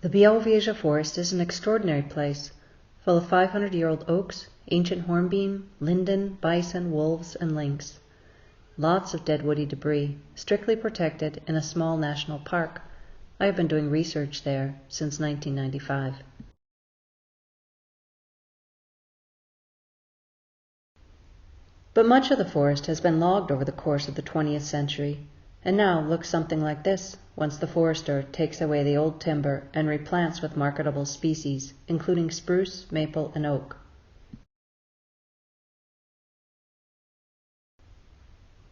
The Białowieża forest is an extraordinary place, full of 500-year-old oaks, ancient hornbeam, linden, bison, wolves, and lynx. Lots of dead woody debris, strictly protected in a small national park. I have been doing research there since 1995. But much of the forest has been logged over the course of the 20th century, and now looks something like this once the forester takes away the old timber and replants with marketable species, including spruce, maple, and oak.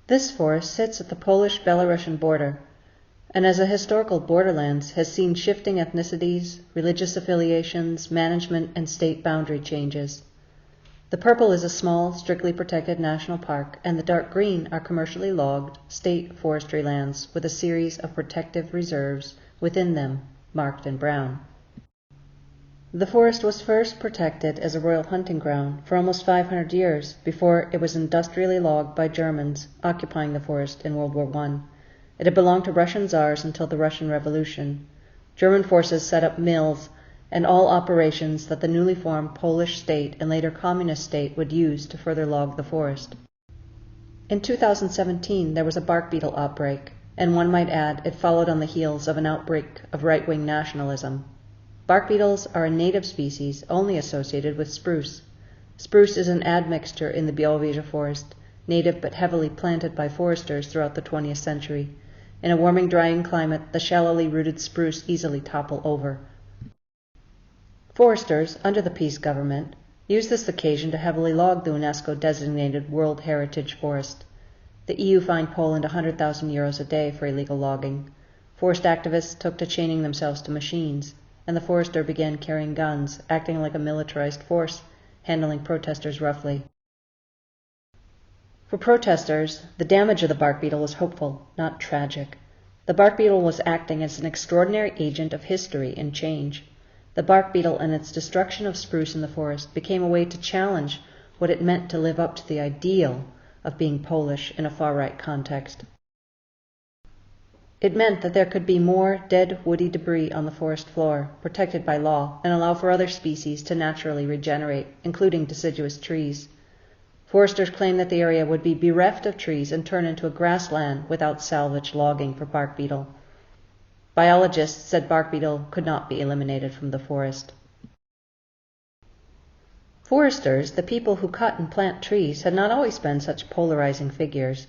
This forest sits at the Polish-Belarusian border, and as a historical borderlands has seen shifting ethnicities, religious affiliations, management, and state boundary changes. The purple is a small, strictly protected national park, and the dark green are commercially logged state forestry lands with a series of protective reserves within them, marked in brown. The forest was first protected as a royal hunting ground for almost 500 years before it was industrially logged by Germans occupying the forest in World War I. It had belonged to Russian czars until the Russian Revolution. German forces set up mills and all operations that the newly formed Polish state and later communist state would use to further log the forest. In 2017, there was a bark beetle outbreak, and one might add it followed on the heels of an outbreak of right-wing nationalism. Bark beetles are a native species only associated with spruce. Spruce is an admixture in the Białowieża forest, native but heavily planted by foresters throughout the 20th century. In a warming, drying climate, the shallowly rooted spruce easily topple over. Foresters, under the peace government, used this occasion to heavily log the UNESCO-designated World Heritage Forest. The EU fined Poland €100,000 a day for illegal logging. Forest activists took to chaining themselves to machines, and the forester began carrying guns, acting like a militarized force, handling protesters roughly. For protesters, the damage of the bark beetle was hopeful, not tragic. The bark beetle was acting as an extraordinary agent of history and change. The bark beetle and its destruction of spruce in the forest became a way to challenge what it meant to live up to the ideal of being Polish in a far-right context. It meant that there could be more dead woody debris on the forest floor, protected by law, and allow for other species to naturally regenerate, including deciduous trees. Foresters claimed that the area would be bereft of trees and turn into a grassland without salvage logging for bark beetle. Biologists said bark beetle could not be eliminated from the forest. Foresters, the people who cut and plant trees, had not always been such polarizing figures.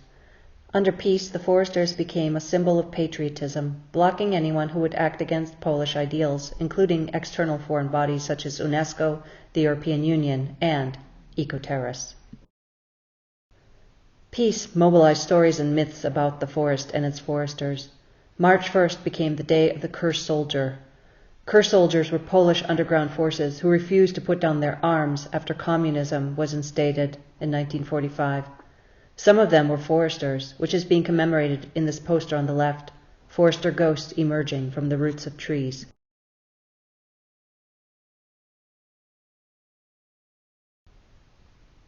Under peace, the foresters became a symbol of patriotism, blocking anyone who would act against Polish ideals, including external foreign bodies such as UNESCO, the European Union, and eco-terrorists. Peace mobilized stories and myths about the forest and its foresters. March 1st became the day of the Cursed Soldier. Cursed soldiers were Polish underground forces who refused to put down their arms after communism was instated in 1945. Some of them were foresters, which is being commemorated in this poster on the left, forester ghosts emerging from the roots of trees.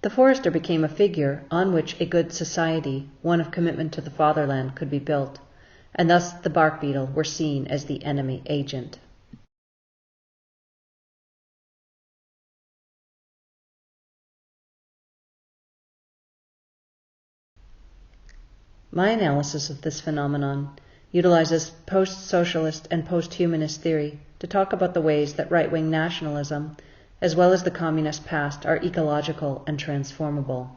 The forester became a figure on which a good society, one of commitment to the fatherland, could be built, and thus the bark beetle were seen as the enemy agent. My analysis of this phenomenon utilizes post-socialist and post-humanist theory to talk about the ways that right-wing nationalism, as well as the communist past, are ecological and transformable.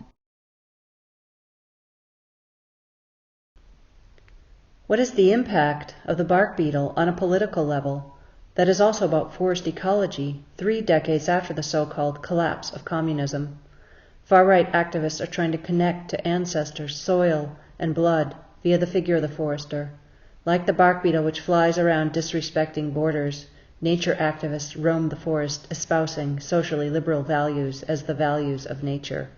What is the impact of the bark beetle on a political level that is also about forest ecology 3 decades after the so-called collapse of communism? Far-right activists are trying to connect to ancestors, soil, and blood via the figure of the forester. Like the bark beetle which flies around disrespecting borders, nature activists roam the forest espousing socially liberal values as the values of nature.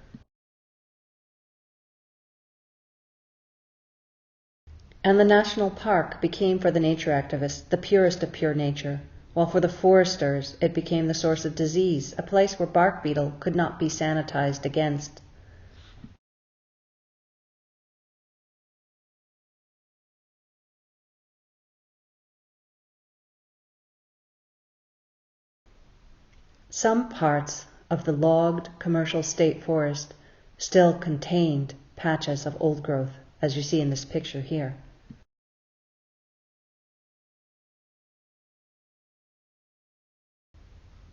And the national park became for the nature activists the purest of pure nature, while for the foresters it became the source of disease, a place where bark beetle could not be sanitized against. Some parts of the logged commercial state forest still contained patches of old growth, as you see in this picture here.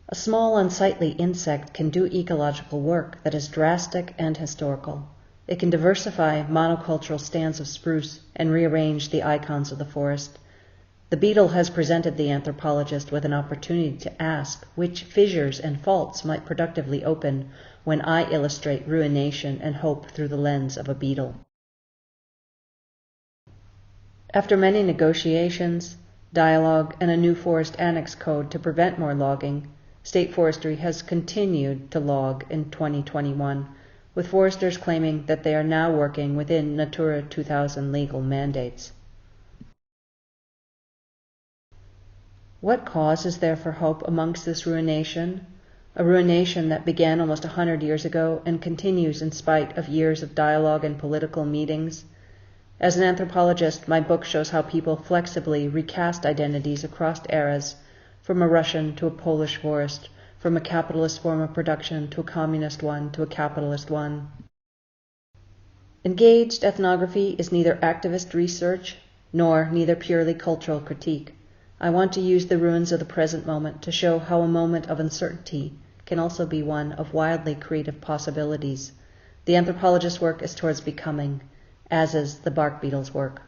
A small unsightly insect can do ecological work that is drastic and historical. It can diversify monocultural stands of spruce and rearrange the icons of the forest. The beetle has presented the anthropologist with an opportunity to ask which fissures and faults might productively open when I illustrate ruination and hope through the lens of a beetle. After many negotiations, dialogue, and a new forest annex code to prevent more logging, state forestry has continued to log in 2021, with foresters claiming that they are now working within Natura 2000 legal mandates. What cause is there for hope amongst this ruination? A ruination that began almost 100 years ago and continues in spite of years of dialogue and political meetings. As an anthropologist, my book shows how people flexibly recast identities across eras, from a Russian to a Polish forest, from a capitalist form of production to a communist one to a capitalist one. Engaged ethnography is neither activist research nor neither purely cultural critique. I want to use the ruins of the present moment to show how a moment of uncertainty can also be one of wildly creative possibilities. The anthropologist's work is towards becoming, as is the bark beetle's work.